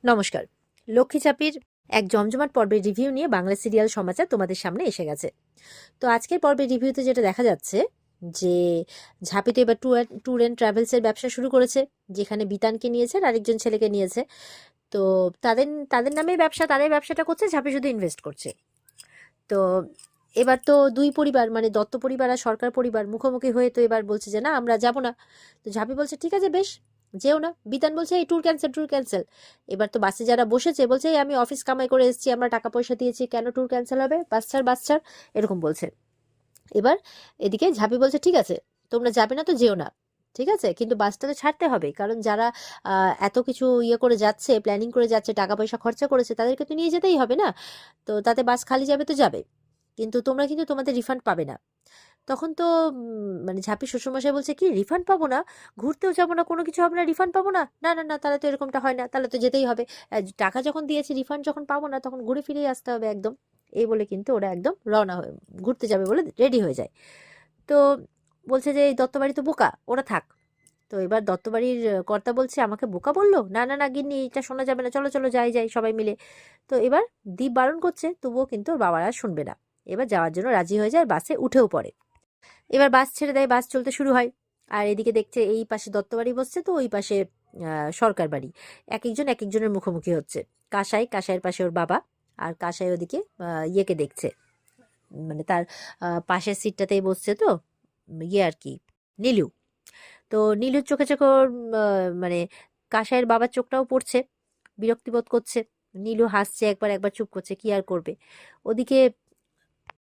নমস্কার। লক্ষ্মী চাপির এক জমজমাট পর্বের রিভিউ নিয়ে বাংলা সিরিয়াল সমাচার তোমাদের সামনে এসে গেছে। তো আজকের পর্বের রিভিউতে যেটা দেখা যাচ্ছে যে ঝাঁপি তো এবার ট্যুর অ্যান্ড ট্রাভেলসের ব্যবসা শুরু করেছে, যেখানে বিতানকে নিয়েছে আর আরেকজন ছেলেকে নিয়েছে। তো তাদের তাদের নামে ব্যবসা, তারাই ব্যবসাটা করছে, ঝাঁপি শুধু ইনভেস্ট করছে। তো এবার তো দুই পরিবার মানে দত্ত পরিবার আর সরকার পরিবার মুখোমুখি হয়ে তো এবার বলছে যে না আমরা যাব না। তো ঝাঁপি বলছে ঠিক আছে বেশ, যেও না। বিতান বলছে এই ট্যুর ক্যান্সেল, ট্যুর ক্যান্সেল। এবার তো বাসে যারা বসেছে বলছে এই আমি অফিস কামাই করে এসেছি, আমরা টাকা পয়সা দিয়েছি, কেন ট্যুর ক্যান্সেল হবে, বাস ছাড় বাস ছাড়, এরকম বলছে। এবার এদিকে ঝাঁপি বলছে ঠিক আছে তোমরা যাবে না তো যেও না, ঠিক আছে, কিন্তু বাসটা তো ছাড়তে হবে, কারণ যারা এত কিছু ইয়ে করে যাচ্ছে, প্ল্যানিং করে যাচ্ছে, টাকা পয়সা খরচা করেছে, তাদেরকে তো নিয়ে যেতেই হবে না। তো তাতে বাস খালি যাবে তো যাবে, কিন্তু তোমরা কিন্তু তোমাদের রিফান্ড পাবে না। তখন তো মানে ঝাঁপি শ্বশুরমশাই বলছে কি রিফান্ড পাবো না, ঘুরতেও যাবো না, কোনো কিছু হবে না, রিফান্ড পাবো না, না না না, তাহলে তো এরকমটা হয় না, তাহলে তো যেতেই হবে। টাকা যখন দিয়েছি রিফান্ড যখন পাবো না তখন ঘুরে ফিরেই আসতে হবে একদম। এই বলে কিন্তু ওরা একদম রওনা হয়ে ঘুরতে যাবে বলে রেডি হয়ে যায়। তো বলছে যে এই দত্তবাড়ি তো বোকা, ওরা থাক। তো এবার দত্তবাড়ির কর্তা বলছে আমাকে বোকা বললো, না না না গিন্নি এটা শোনা যাবে না, চলো চলো যাই যাই সবাই মিলে। তো এবার দীপ বারণ করছে, তবুও কিন্তু ওর বাবারা শুনবে না। এবার যাওয়ার জন্য রাজি হয়ে যায়, বাসে উঠেও পড়ে। এবার বাস ছেড়ে দেয়, বাস চলতে শুরু হয়। আর এদিকে দেখছে এই পাশে দত্তবাড়ি বসছে, তো ওই পাশে সরকার বাড়ি। এক একজন এক একজনের মুখোমুখি হচ্ছে। কাঁসাইয়ের পাশে ওর বাবা, আর কাঁসাই ওদিকে ইয়েকে দেখছে, মানে তার পাশের সিটটাতেই বসছে, তো ইয়ে আর কি, নীলু। তো নীলুর চোখে চোখে ওর মানে কাঁসাইয়ের বাবার চোখটাও পড়ছে, বিরক্তিবোধ করছে। নীলু হাসছে, একবার একবার চুপ করছে, কি আর করবে। ওদিকে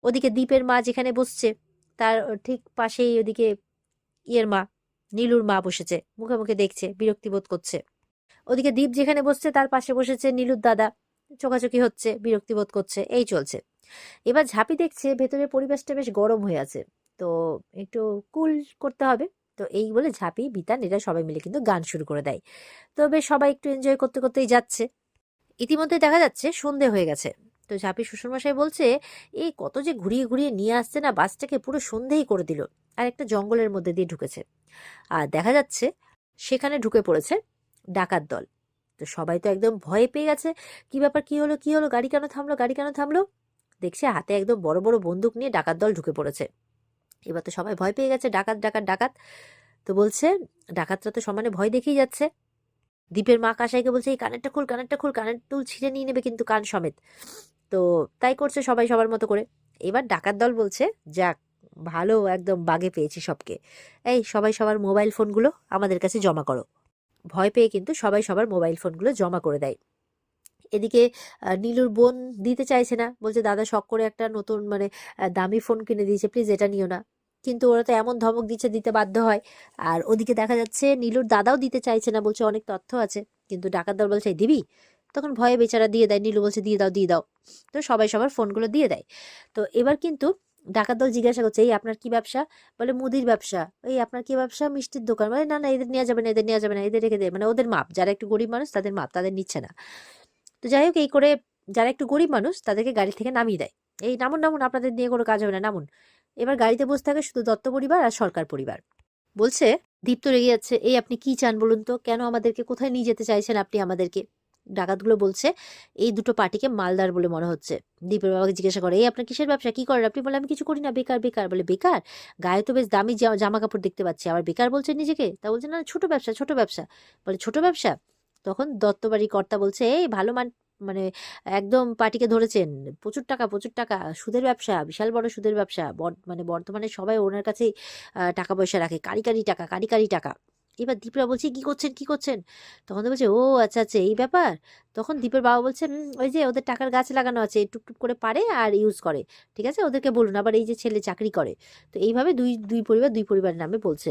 ওদিকে দীপের মা যেখানে বসছে তার ঠিক পাশেই ওদিকে ইয়ের মা, নীলুর মা বসেছে, মুখে মুখে দেখছে, বিরক্তি বোধ করছে। ওদিকে দীপ যেখানে বসছে তার পাশে বসেছে নীলুর দাদা, চোখাচোখি হচ্ছে, বিরক্তি বোধ করছে, এই চলছে। এবার ঝাঁপি দেখছে ভেতরে পরিবেশটা বেশ গরম হয়ে আছে, তো একটু কুল করতে হবে। তো এই বলে ঝাঁপি বিতান এরা সবাই মিলে কিন্তু গান শুরু করে দেয়। তো বেশ সবাই একটু এনজয় করতে করতেই যাচ্ছে। ইতিমধ্যে দেখা যাচ্ছে সন্ধে হয়ে গেছে। তো ঝাঁপি শ্বশুরমশাই বলছে এই কত যে ঘুরিয়ে ঘুরিয়ে নিয়ে আসছে না, বাসটাকে পুরো সন্ধেই করে দিল। আর একটা জঙ্গলের মধ্যে দিয়ে ঢুকেছে, আর দেখা যাচ্ছে সেখানে ঢুকে পড়েছে ডাকাত দল। তো সবাই তো একদম ভয়ে পেয়ে গেছে, কি ব্যাপার, কি হলো কি হলো, গাড়ি কেন থামলো, গাড়ি কেন থামলো। দেখছে হাতে একদম বড় বড় বন্দুক নিয়ে ডাকাত দল ঢুকে পড়েছে। এবার তো সবাই ভয় পেয়ে গেছে, ডাকাত ডাকাত ডাকাত। তো বলছে ডাকাতরা তো সমানে ভয় দেখেই যাচ্ছে। দীপের মা কাসাইকে বলছে এই কানেরটা খুল, কানেরটা খুল, কানের দুল ছিঁড়ে নিয়ে নেবে কিন্তু কান সমেত। তো তাই করছে সবাই সবার মতো করে। এবার ডাকাত দল বলছে যাক, ভালো, একদম বাগে পেয়েছি সবকে। এই সবাই সবার মোবাইল ফোনগুলো আমাদের কাছে জমা করো। ভয় পেয়ে কিন্তু সবাই সবার মোবাইল ফোনগুলো জমা করে দেয়। এদিকে নীলুর বোন দিতে চাইছে না, বলছে দাদা শখ করে একটা নতুন মানে দামি ফোন কিনে দিয়েছে, প্লিজ এটা নিও না। কিন্তু ওরা তো এমন ধমক দিচ্ছে, দিতে বাধ্য হয়। আর ওদিকে দেখা যাচ্ছে নীলুর দাদাও দিতে চাইছে না, বলছে অনেক তথ্য আছে। কিন্তু ডাকাত দল বলছে "এই দিবি?" তখন ভয়ে বেচারা দিয়ে দেয়, নীলু বলছে দিয়ে দাও দিয়ে দাও। তো সবাই সবার ফোনগুলো দিয়ে দেয়। তো এবার কিন্তু ডাকাত দল জিজ্ঞাসা করছে এই আপনার কি ব্যবসা, বলে মুদির ব্যবসা। এই আপনার কি ব্যবসা, মিষ্টির দোকান, বলে না না এদের নেওয়া যাবে না, এদের নেওয়া যাবে না, এদের রেখে দেয়, মানে ওদের মাপ, যারা একটু গরিব মানুষ তাদের মাপ, তাদের নিচ্ছে না। তো যাই হোক এই করে যারা একটু গরিব মানুষ তাদেরকে গাড়ি থেকে নামিয়ে দেয়, এই নামুন নামুন, আপনাদের নিয়ে কোনো কাজ হবে না, নামুন। এবার গাড়িতে বসে থাকে শুধু দত্ত পরিবার আর সরকার পরিবার। বলছে দীপ তো রেগে যাচ্ছে, এই আপনি কি চান বলুন তো, কেন আমাদেরকে, কোথায় নিয়ে যেতে চাইছেন আপনি আমাদেরকে। ডাকাতগুলো বলছে এই দুটো পার্টিকে মালদার বলে মনে হচ্ছে। দীপের বাবাকে জিজ্ঞাসা করে এই আপনার কিসের ব্যবসা, কি করেন আপনি, বলে আমি কিছু করি না, বেকার বেকার। বলে বেকার, গায়ে তো বেশ দামি জামা কাপড় দেখতে পাচ্ছি, আবার বেকার বলছেন নিজেকে। তা বলছে না ছোট ব্যবসা, ছোট ব্যবসা। বলে ছোট ব্যবসা। তখন দত্তবাড়ির কর্তা বলছে এই ভালো মানে একদম পার্টিকে ধরেছেন, প্রচুর টাকা, প্রচুর টাকা, সুদের ব্যবসা, বিশাল বড় সুদের ব্যবসা, মানে বর্তমানে সবাই ওনার কাছেই টাকা পয়সা রাখে, কারি কারি টাকা, কারি কারি টাকা। এবার দীপরা বলছে কি করছেন কি করছেন। তখন তো বলছে ও আচ্ছা আচ্ছা এই ব্যাপার। তখন দীপের বাবা বলছে ওই যে ওদের টাকার গাছ লাগানো আছে, টুকটুক করে পারে আর ইউজ করে, ঠিক আছে ওদেরকে বলুন, আবার এই যে ছেলে চাকরি করে। তো এইভাবে দুই দুই পরিবার, দুই পরিবারের নামে বলছে।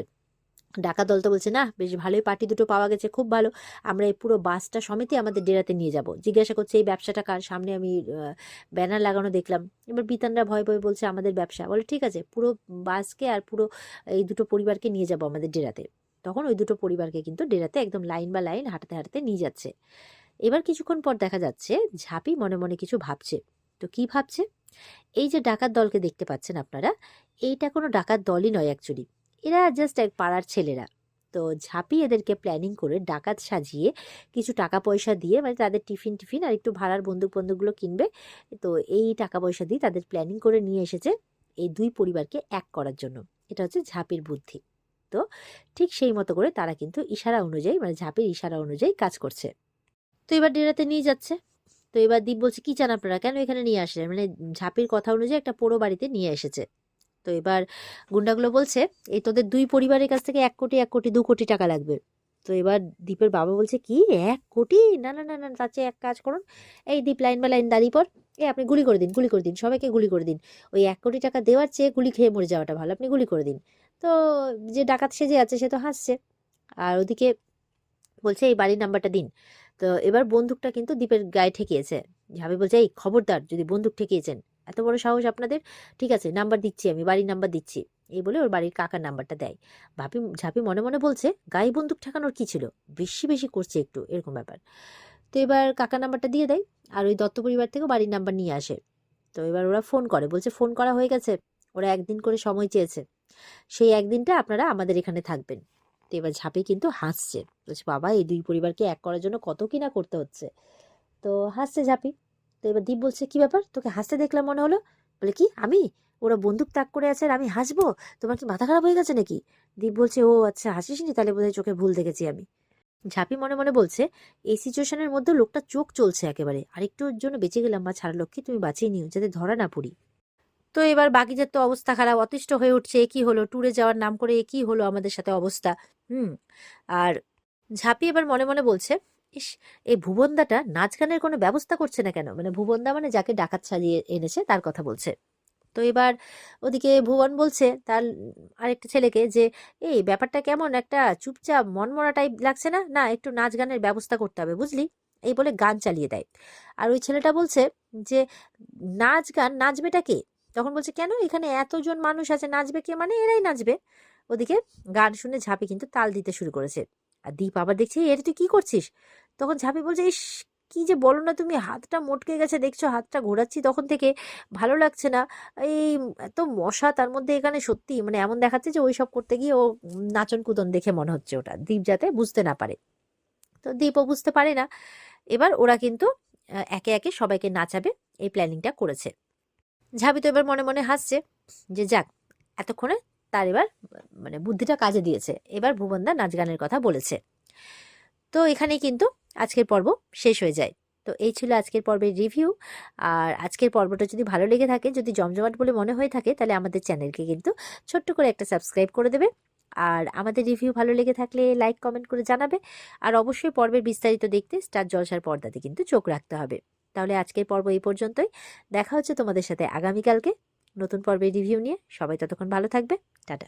ডাকাত দল তো বলছে না বেশ ভালোই পার্টি দুটো পাওয়া গেছে, খুব ভালো, আমরা এই পুরো বাসটা সমেতই আমাদের ডেরাতে নিয়ে যাব। জিজ্ঞাসা করছে এই ব্যবসাটা কার, সামনে আমি ব্যানার লাগানো দেখলাম। এবার বিতানরা ভয় ভয় বলছে আমাদের ব্যবসা। বলে ঠিক আছে পুরো বাসকে আর পুরো এই দুটো পরিবারকে নিয়ে যাব আমাদের ডেরাতে। তখন ওই দুটো পরিবারকে কিন্তু ডেরাতে একদম লাইন বা লাইন হাঁটতে হাঁটতে নিয়ে যাচ্ছে। এবার কিছুক্ষণ পর দেখা যাচ্ছে ঝাঁপি মনে মনে কিছু ভাবছে। তো কি ভাবছে, এই যে ডাকাত দলকে দেখতে পাচ্ছেন আপনারা, এইটা কোনো ডাকাত দলই নয় অ্যাকচুয়ালি, এরা জাস্ট এক পাড়ার ছেলেরা। তো ঝাঁপি এদেরকে প্ল্যানিং করে ডাকাত সাজিয়ে কিছু টাকা পয়সা দিয়ে, মানে তাদের টিফিন আর একটু ভাড়ার বন্দুকগুলো কিনবে, তো এই টাকা পয়সা দিয়ে তাদের প্ল্যানিং করে নিয়ে এসেছে এই দুই পরিবারকে এক করার জন্য। এটা হচ্ছে ঝাঁপির বুদ্ধি। তো ঠিক সেই মতো করে তারা কিন্তু ইশারা অনুযায়ী, মানে ঝাঁপির ইশারা অনুযায়ী কাজ করছে। তো এবার ডেরাতে নিয়ে যাচ্ছে। তো এবার দীপ বলছে, কি চান আপনারা, কেন এখানে নিয়ে আসলেন? মানে ঝাঁপির কথা অনুযায়ী একটা পোড়ো বাড়িতে নিয়ে এসেছে। তো এবার গুন্ডাগুলো বলছে, এই তোদের দুই পরিবারের কাছ থেকে 1 কোটি 2 কোটি টাকা লাগবে। তো এবার দীপের বাবা বলছে, কি 1 কোটি? না না না না, তার চেয়ে এক কাজ করুন, এই দীপ লাইন বা লাইন দাঁড়িয়ে পর, আপনি গুলি করে দিন, সবাইকে গুলি করে দিন। ওই 1 কোটি টাকা দেওয়ার চেয়ে গুলি খেয়ে মরে যাওয়াটা ভালো, আপনি গুলি করে দিন। তো যে ডাকাত সেজে আছে সে তো হাসছে, আর ওদিকে বলছে এই বাড়ির নাম্বারটা দিন। তো এবার বন্দুকটা কিন্তু দীপের গায়ে ঠেকিয়েছে। ঝাঁপি বলছে, এই খবরদার, যদি বন্দুক ঠেকিয়েছেন, এত বড় সাহস আপনাদের, ঠিক আছে নাম্বার দিচ্ছি, আমি বাড়ির নাম্বার দিচ্ছি। এই বলে ওর বাড়ির কাকার নাম্বারটা দেয়। ঝাঁপি মনে মনে বলছে, গায়ে বন্দুক ঠেকানোর কি ছিল, বেশি বেশি করছে একটু, এরকম ব্যাপার। তো এবার কাকার নাম্বারটা দিয়ে দেয়, আর ওই দত্ত পরিবার থেকে বাড়ির নাম্বার নিয়ে আসে। তো এবার ওরা ফোন করে, বলছে ফোন করা হয়ে গেছে, ওরা 1 দিন করে সময় চেয়েছে, সেই 1 দিনটা আপনারা আমাদের এখানে থাকবেন। তো এবার ঝাঁপি কিন্তু হাসছে, বলছে বাবা, এই দুই পরিবারকে এক করার জন্য কত কিনা করতে হচ্ছে। তো হাসছে ঝাঁপি। তো এবার দীপ বলছে, কি ব্যাপার, তোকে হাসতে দেখলাম মনে হলো? বলে, কি আমি? ওরা বন্দুক তাক করে আছে আর আমি হাসবো? তোমার কি মাথা খারাপ হয়ে গেছে নাকি? দীপ বলছে, ও আচ্ছা, হাসিসনি, তাহলে বোধহয় চোখে ভুল দেখেছি আমি। ঝাঁপি মনে মনে বলছে, এই সিচুয়েশনের মধ্যে লোকটা চোখ চলছে একেবারে, আরেকটুর জন্য বেঁচে গেলাম, মা ছাড়া লক্ষ্মী, তুমি বাঁচিয়ে নিও, যাতে ধরা না পড়ি। তো এবার বাকিদের তো অবস্থা খারাপ, অতিষ্ঠ হয়ে উঠছে, কি হলো, ট্যুরে যাওয়ার নাম করে কি হলো আমাদের সাথে অবস্থা। আর ঝাঁপি এবার মনে মনে বলছে, ইস, এই ভুবনদাটা নাচ গানের কোনো ব্যবস্থা করছে না কেন? মানে ভুবনদা মানে যাকে ডাকাত সাজিয়ে এনেছে তার কথা বলছে। তো এবার ওদিকে ভুবন বলছে তার আরেকটা ছেলেকে যে, এই ব্যাপারটা কেমন একটা চুপচাপ মনমরা টাইপ লাগছে না, না একটু নাচ গানের ব্যবস্থা করতে হবে বুঝলি, এই বলে গান চালিয়ে দেয়। আর ওই ছেলেটা বলছে যে, নাচ গান, নাচবেটা কে? তখন বলছে, কেন, এখানে এতজন মানুষ আছে, নাচবে কে, মানে এরাই নাচবে। ওদিকে গান শুনে ঝাঁপি কিন্তু তাল দিতে শুরু করেছে। আর দীপ আবার দেখছি, এর তুই কি করছিস? তখন ঝাঁপি বলছে, ইস, কি যে বলো না তুমি, হাতটা মটকে গেছে, দেখছো হাতটা ঘোরাচ্ছি তখন থেকে, ভালো লাগছে না। এই এত মশা, তার মধ্যে এখানে সত্যি মানে এমন দেখাচ্ছে যে ওই সব করতে গিয়ে ও নাচন কুদন দেখে মনে হচ্ছে ওটা, দীপ যাতে বুঝতে না পারে। তো দীপও বুঝতে পারে না। এবার ওরা কিন্তু একে একে সবাইকে নাচাবে, এই প্ল্যানিংটা করেছে। ঝাঁপি তো এবার মনে মনে হাসছে যে, যাক, এতক্ষণে তার এবার মানে বুদ্ধিটা কাজে দিয়েছে, এবার ভুবনদা নাচ গানের কথা বলেছে। তো এখানেই কিন্তু আজকের পর্ব শেষ হয়ে যায়। তো এই ছিল আজকের পর্বের রিভিউ। আর আজকের পর্বটা যদি ভালো লেগে থাকে, যদি জমজমাট বলে মনে হয়ে থাকে, তাহলে আমাদের চ্যানেলকে কিন্তু ছোট্ট করে একটা সাবস্ক্রাইব করে দেবে। আর আমাদের রিভিউ ভালো লেগে থাকলে লাইক কমেন্ট করে জানাবে। আর অবশ্যই পর্বের বিস্তারিত দেখতে স্টার জলসার পর্দাতে কিন্তু চোখ রাখতে হবে। তাহলে আজকের পর্ব এই পর্যন্তই। দেখা হচ্ছে তোমাদের সাথে আগামীকালকে নতুন পর্বের রিভিউ নিয়ে। সবাই ততক্ষণ ভালো থাকবে। টাটা।